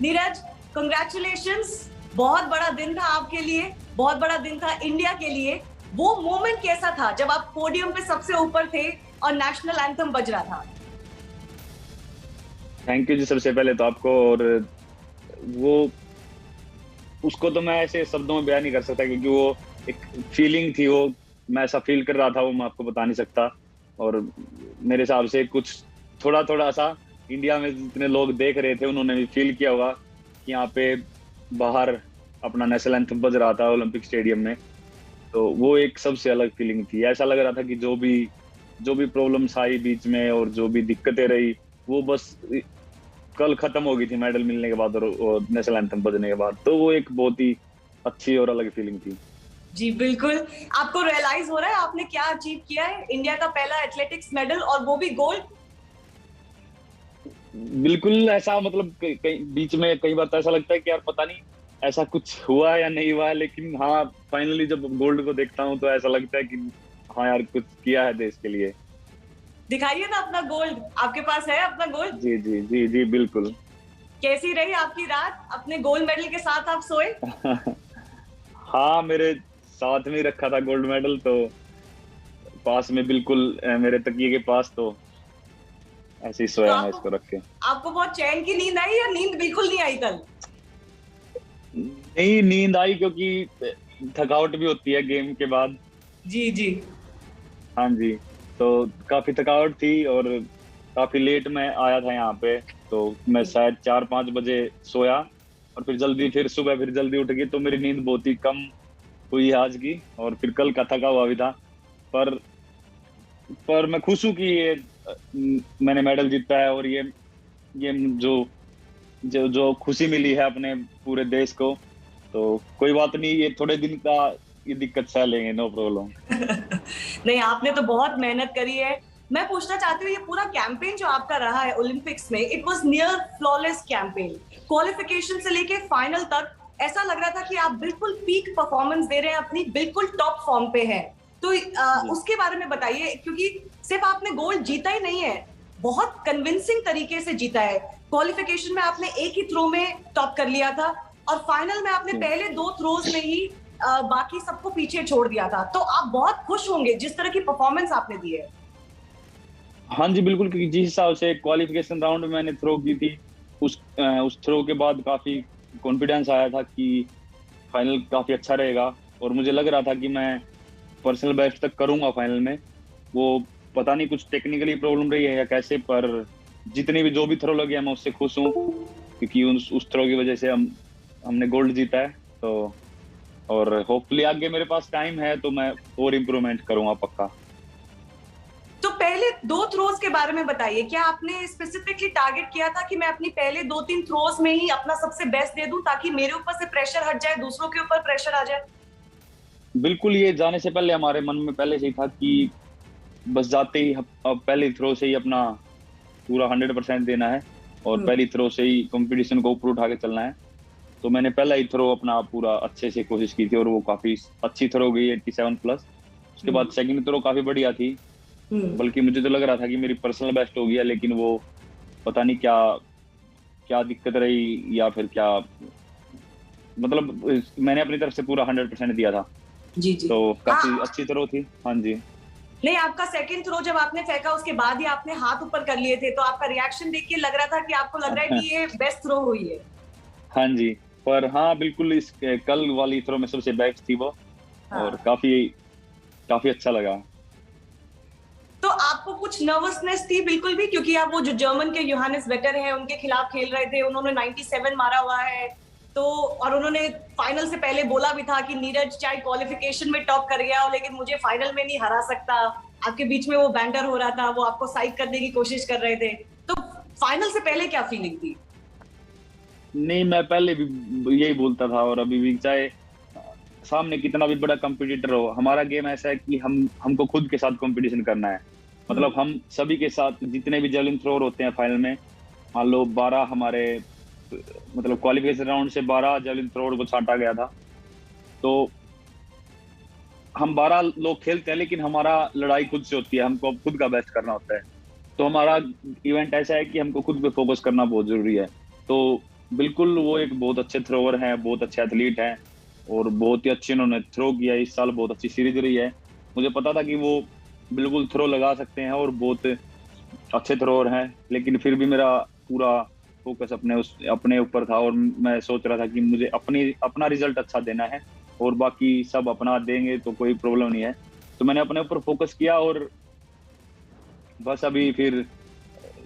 Neeraj, congratulations. बहुत बड़ा दिन था आपके लिए, बहुत बड़ा दिन था इंडिया के लिए। वो मोमेंट कैसा था जब आप पोडियम पे सबसे ऊपर थे और नेशनल एंथम बज रहा था? थैंक यू जी, सबसे पहले तो आपको। और वो उसको तो मैं ऐसे शब्दों में बयान नहीं कर सकता, क्योंकि वो एक फीलिंग थी। वो मैं ऐसा फील कर रहा था, वो मैं आपको बता नहीं सकता। और मेरे हिसाब से कुछ थोड़ा थोड़ा सा इंडिया में जितने लोग देख रहे थे उन्होंने भी फील किया होगा कि यहाँ पे बाहर अपना नेशनल एंथम बज रहा था ओलंपिक स्टेडियम में। तो वो एक सबसे अलग फीलिंग थी। ऐसा लग रहा था कि जो भी प्रॉब्लम्स आई बीच में और जो भी दिक्कतें रही, वो बस कल खत्म हो गई थी मेडल मिलने के बाद और नेशनल एंथम बजने के बाद। तो वो एक बहुत ही अच्छी और अलग फीलिंग थी। जी बिल्कुल। आपको रियलाइज हो रहा है आपने क्या अचीव किया है? इंडिया का पहला एथलेटिक्स मेडल, और वो भी गोल्ड। बिल्कुल ऐसा, मतलब कई बीच में कई बार तो ऐसा लगता है कि यार पता नहीं ऐसा कुछ हुआ है या नहीं हुआ है, लेकिन हाँ, फाइनली जब गोल्ड को देखता हूँ तो ऐसा लगता है कि हाँ यार, कुछ किया है देश के लिए। दिखाइए ना अपना गोल्ड, आपके पास है अपना गोल्ड? जी जी जी जी, बिल्कुल। कैसी रही आपकी रात? अपने गोल्ड मेडल के साथ आप सोए? हाँ, मेरे साथ में ही रखा था गोल्ड मेडल, तो पास में बिल्कुल मेरे तकिए के पास, तो ऐसे ही तो सोया मैं आपको इसको रख के। आपको बहुत चैन की नींद आई या नींद बिल्कुल नहीं आई कल? नहीं, नींद आई, क्योंकि थकावट भी होती है गेम के बाद। जी जी। हाँ जी। तो काफी थकावट थी और काफी लेट मैं आया था यहाँ पे। तो मैं शायद 4-5 बजे सोया, और फिर जल्दी, फिर सुबह फिर जल्दी उठ गई, तो मेरी नींद बहुत ही कम हुई आज की। और फिर कल का थका हुआ भी था। पर पर मैं खुश हूँ कि ये मैंने मेडल जीता है। और ये जो जो जो खुशी मिली है अपने पूरे देश को, तो कोई बात नहीं, ये थोड़े दिन का ये दिक्कत सह लेंगे, नो प्रॉब्लम। नहीं, आपने तो बहुत मेहनत करी है। मैं पूछना चाहती हूँ, ये पूरा कैंपेन जो आपका रहा है ओलंपिक्स में, it was near flawless campaign. Qualification से लेके फाइनल तक ऐसा लग रहा था कि आप बिल्कुल पीक परफॉर्मेंस दे रहे हैं, अपनी बिल्कुल टॉप फॉर्म पे हैं। तो जी उसके बारे में बताइए, क्योंकि सिर्फ आपने गोल्ड जीता ही नहीं है, बहुत कन्विंसिंग तरीके से जीता है। क्वालिफिकेशन में आपने एक ही थ्रो में टॉप कर लिया था, और फाइनल में आपने जी। पहले 2 थ्रोज में ही बाकी सबको पीछे छोड़ दिया था। तो आप बहुत खुश होंगे जिस तरह की परफॉर्मेंस आपने दी है। हाँ जी, बिल्कुल, क्योंकि जिस हिसाब से क्वालिफिकेशन राउंड में मैंने थ्रो की थी, उस थ्रो के बाद काफी कॉन्फिडेंस आया था कि फाइनल काफी अच्छा रहेगा। और मुझे लग रहा था कि मैं पर्सनल बेस्ट तक करूंगा फाइनल में। वो पता नहीं कुछ टेक्निकली प्रॉब्लम रही है या कैसे, पर जितनी भी जो भी थ्रो लगी है मैं उससे खुश हूँ, क्योंकि उस थ्रो की वजह से हमने गोल्ड जीता है। तो और होपफुली आगे मेरे पास टाइम है, तो मैं और इम्प्रूवमेंट करूंगा पक्का। तो पहले 2 थ्रोज के बारे में बताइए, क्या आपने स्पेसिफिकली टारगेट किया था कि मैं अपनी पहले 2-3 थ्रोज में ही अपना सबसे बेस्ट दे दूं, ताकि मेरे ऊपर से प्रेशर हट जाए, दूसरों के ऊपर प्रेशर आ जाए? बिल्कुल, ये जाने से पहले हमारे मन में पहले से ही था कि बस जाते ही अब पहली थ्रो से ही अपना पूरा 100% देना है, और पहली थ्रो से ही कंपटीशन को ऊपर उठा के चलना है। तो मैंने पहला ही थ्रो अपना पूरा अच्छे से कोशिश की थी, और वो काफी अच्छी थ्रो गई, 87+। उसके बाद सेकंड थ्रो काफी बढ़िया थी। बल्कि मुझे तो लग रहा था कि मेरी पर्सनल बेस्ट हो गया, लेकिन वो पता नहीं क्या क्या दिक्कत रही, या फिर क्या, मतलब मैंने अपनी तरफ से पूरा 100% दिया था। जी जी। तो काफी हाँ। अच्छी थ्रो थी। हाँ जी। नहीं, आपका सेकंड थ्रो जब आपने फेंका उसके बाद ही आपने हाथ ऊपर कर लिए थे, तो आपका रिएक्शन देख के लग रहा था कि आपको लग रहा है कि ये बेस्ट थ्रो हुई है। हाँ जी। पर हाँ, बिल्कुल, इस कल वाली थ्रो में सबसे बेस्ट थी वो। और हाँ। काफी काफी अच्छा लगा। तो आपको कुछ नर्वसनेस थी बिल्कुल भी, क्योंकि आप वो जो जर्मन के योहानिस वेटर हैं उनके खिलाफ खेल रहे थे, उन्होंने 97 मारा हुआ है। तो और उन्होंने फाइनल से पहले बोला भी था कि नीरज चाहे क्वालिफिकेशन में टॉप कर गया हो, लेकिन मुझे फाइनल में नहीं हरा सकता। आपके बीच में वो बैंटर हो रहा था, वो आपको साइड करने की कोशिश कर रहे थे। तो फाइनल से पहले क्या फीलिंग थी? नहीं, मैं पहले भी यही बोलता था, और अभी भी, चाहे सामने कितना भी बड़ा कंपटीटर हो, हमारा गेम ऐसा है कि हमको खुद के साथ कंपटीशन करना है। मतलब हम सभी के साथ जितने भी जेवलिन थ्रोअर होते हैं फाइनल में, मान लो 12 हमारे, मतलब क्वालिफिकेशन राउंड से 12 जेवलिन थ्रोअर को छांटा गया था। तो हम 12 लोग खेलते हैं, लेकिन हमारा लड़ाई खुद से होती है, हमको खुद का बेस्ट करना होता है। तो हमारा इवेंट ऐसा है कि हमको खुद पे फोकस करना बहुत जरूरी है। तो बिल्कुल वो एक बहुत अच्छे थ्रोवर हैं, बहुत अच्छे एथलीट हैं और बहुत ही अच्छे उन्होंने थ्रो किया इस साल, बहुत अच्छी सीरीज रही है। मुझे पता था कि वो बिल्कुल थ्रो लगा सकते हैं और बहुत अच्छे थ्रोवर हैं, लेकिन फिर भी मेरा पूरा फोकस अपने ऊपर था और मैं सोच रहा था कि मुझे अपना रिजल्ट अच्छा देना है और बाकी सब अपना देंगे तो कोई प्रॉब्लम नहीं है। तो मैंने अपने ऊपर फोकस किया और बस अभी फिर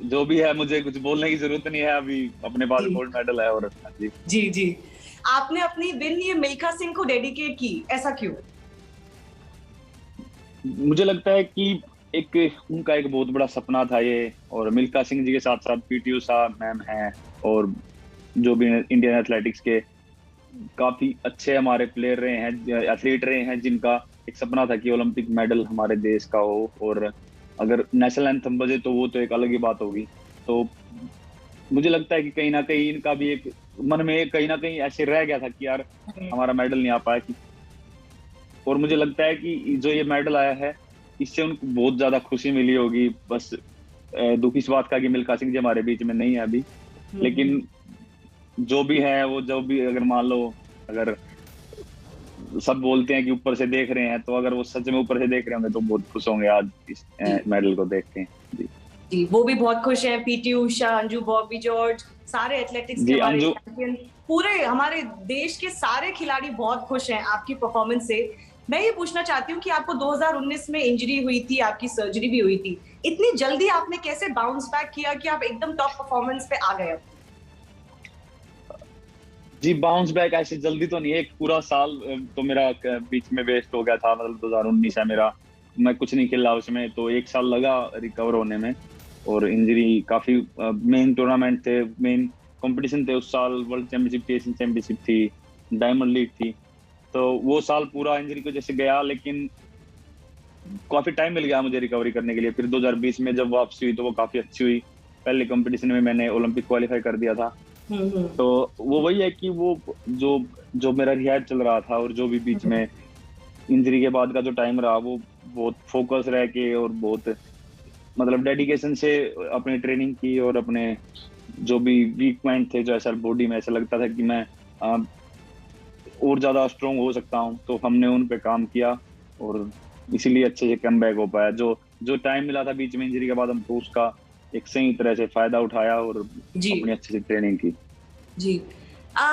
जो भी है, मुझे कुछ बोलने की जरूरत नहीं है, अभी अपने पास जी गोल्ड मेडल है। और हाँ जी, जी जी। आपने अपनी विन ये मिल्खा सिंह को डेडिकेट की, ऐसा क्यों? मुझे लगता है कि एक उनका एक बहुत बड़ा सपना था ये, और मिल्खा सिंह जी के साथ साथ पीटी उषा मैम हैं और जो भी इंडियन एथलेटिक्स के काफी अच्छे हमारे प्लेयर रहे हैं, एथलीट रहे हैं, जिनका एक सपना था कि ओलंपिक मेडल हमारे देश का हो। और अगर नेशनल एंथम बजे तो वो तो एक अलग ही बात होगी। तो मुझे लगता है कि कहीं ना कहीं इनका भी एक मन में कहीं ना कहीं ऐसे रह गया था कि यार हमारा मेडल नहीं आ पाया कि। और मुझे लगता है कि जो ये मेडल आया है इससे उनको बहुत ज्यादा खुशी मिली होगी। बस दुख इस बात का कि मिल्खा सिंह जी हमारे बीच में नहीं है अभी, हम्म। लेकिन जो भी है वो, जो भी अगर मान लो, अगर सब बोलते हैं कि ऊपर से देख रहे हैं, तो अगर वो सच में ऊपर से देख रहे होंगे तो बहुत खुश होंगे आज इस जी मेडल को देख के। जी जी, वो भी बहुत खुश हैं, पीटी उषा, अंजू बॉबी जॉर्ज, सारे एथलेटिक्स के जी हमारे अंजू। चैंपियन, पूरे हमारे देश के सारे खिलाड़ी बहुत खुश हैं आपकी परफॉर्मेंस से। मैं ये पूछना चाहती हूँ कि आपको 2019 में इंजरी हुई थी, आपकी सर्जरी भी हुई थी, इतनी जल्दी आपने कैसे बाउंस बैक किया कि आप एकदम टॉप परफॉर्मेंस पे आ गए? जी बाउंस बैक ऐसे जल्दी तो नहीं है, एक पूरा साल तो मेरा बीच में वेस्ट हो गया था। मतलब 2019 है मेरा, मैं कुछ नहीं खेला उसमें, तो एक साल लगा रिकवर होने में। और इंजरी काफी, मेन टूर्नामेंट थे, मेन कंपटीशन थे उस साल, वर्ल्ड चैंपियनशिप थी, एशियन चैंपियनशिप थी, डायमंड लीग थी। तो वो साल पूरा इंजरी की वजह से गया, लेकिन काफी टाइम मिल गया मुझे रिकवरी करने के लिए। फिर 2020 में जब वापसी हुई तो वो काफी अच्छी हुई। पहले कंपटीशन में मैंने ओलंपिक क्वालिफाई कर दिया था। हम्म। तो वो वही है कि वो जो जो मेरा रिहैब चल रहा था और जो भी बीच हम्म। में इंजरी के बाद का जो टाइम रहा, वो बहुत फोकस रह के और बहुत मतलब डेडिकेशन से अपनी ट्रेनिंग की, और अपने जो भी वीक पॉइंट थे, जो ऐसा बॉडी में ऐसा लगता था कि मैं अ, और ज्यादा स्ट्रोंग हो सकता हूँ, तो हमने उन पे काम किया और इसीलिए अच्छे से कम बैक हो पाया। जो जो टाइम मिला था बीच में इंजरी के बाद, हमको उसका एक सही तरह से फायदा उठाया और जी अपनी अच्छे से ट्रेनिंग की। जी। आ,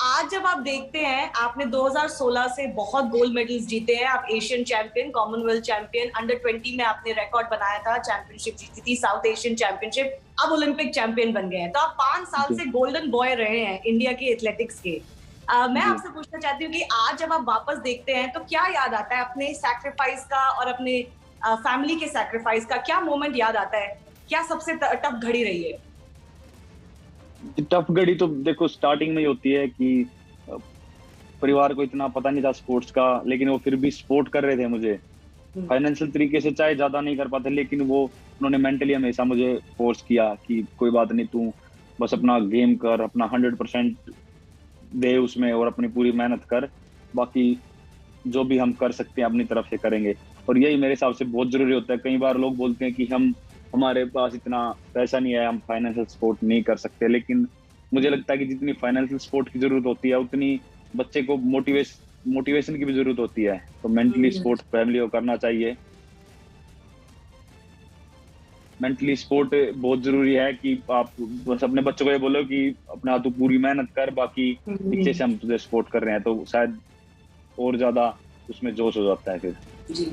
आज जब आप देखते हैं, आपने 2016 से बहुत गोल्ड मेडल्स जीते हैं, आप Asian champion, Commonwealth champion, under 20 में आपने रिकॉर्ड बनाया था, चैंपियनशिप जीती थी, साउथ एशियन चैंपियनशिप, अब ओलंपिक चैंपियन बन गए हैं। तो आप 5 साल जी से गोल्डन बॉय रहे हैं इंडिया के एथलेटिक्स के। मैं जी। आपसे पूछना चाहती हूँ कि आज जब आप वापस देखते हैं तो क्या याद आता है अपने सैक्रिफाइस का और अपने फैमिली के सैक्रिफाइस का? क्या मोमेंट याद आता है? क्या सबसे टफ घड़ी रही है? टफ घड़ी तो देखो स्टार्टिंग में ही होती है कि अ, परिवार को इतना पता नहीं था स्पोर्ट्स का, लेकिन वो फिर भी सपोर्ट कर रहे थे मुझे हम्म। फाइनेंशियल तरीके से, चाहे ज्यादा नहीं कर पाते, लेकिन वो उन्होंने मेंटली हमेशा मुझे फोर्स किया कि कोई बात नहीं, तू बस अपना गेम कर, अपना 100% दे उसमें और अपनी पूरी मेहनत कर, बाकी जो भी हम कर सकते हैं अपनी तरफ से करेंगे। और यही मेरे हिसाब से बहुत जरूरी होता है। कई बार लोग बोलते हैं कि हमारे पास इतना पैसा नहीं है, हम फाइनेंशियल सपोर्ट नहीं कर सकते, लेकिन मुझे लगता है कि जितनी फाइनेंशियल सपोर्ट की जरूरत होती है, उतनी बच्चे को मोटिवेशन की भी जरूरत होती है। तो मेंटली हम्म। सपोर्ट फैमिली को करना चाहिए। मेंटली सपोर्ट बहुत जरूरी है कि आप बस अपने बच्चों को ये बोलो कि अपना तू पूरी मेहनत कर, बाकी पीछे हम्म। से हम तुझे सपोर्ट कर रहे हैं, तो शायद और ज्यादा उसमें जोश हो जाता है फिर। जी।